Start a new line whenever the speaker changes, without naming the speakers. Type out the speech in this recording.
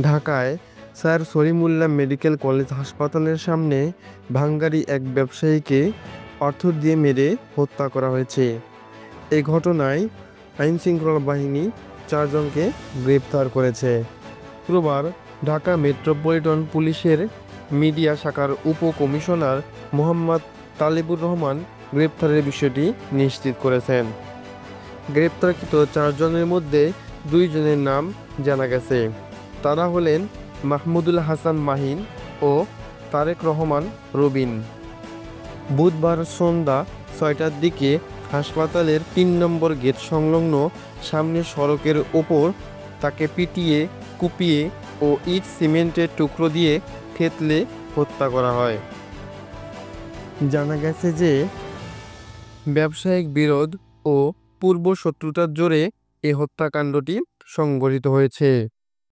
ঢাকায় sir Salimullah medical college হাসপাতালের সামনে ভাঙ্গারি এক ব্যবসায়ীকে পাথর দিয়ে মেরে হত্যা করা হয়েছে। এই ঘটনায় আইনশৃঙ্খলা বাহিনী 4 জনকে গ্রেপ্তার করেছে। শুক্রবার ঢাকা মেট্রোপলিটন পুলিশের মিডিয়া শাখার উপকমিশনার মোহাম্মদ তালিবুর রহমান গ্রেপ্তারের বিষয়টি নিশ্চিত করেছেন। গ্রেপ্তারকৃত 4 জনের মধ্যে 2 জনের নাম জানা গেছে। তারা হলেন মাহমুদুল হাসান মাহিন ও তারেক রহমান রবিন। বুধবার সন্ধ্যা 6টার দিকে হাসপাতালের 3 নম্বর গেট সংলগ্ন সামনের সড়কের ওপর তাকে পিটিয়ে, কুপিয়ে ও ইট সিমেন্টের টুকরো দিয়ে থেতলে হত্যা করা হয়। জানা গেছে যে ব্যবসায়িক বিরোধ ও পূর্ব শত্রুতার জেরে এ হত্যাকাণ্ডটি সংঘটিত হয়েছে।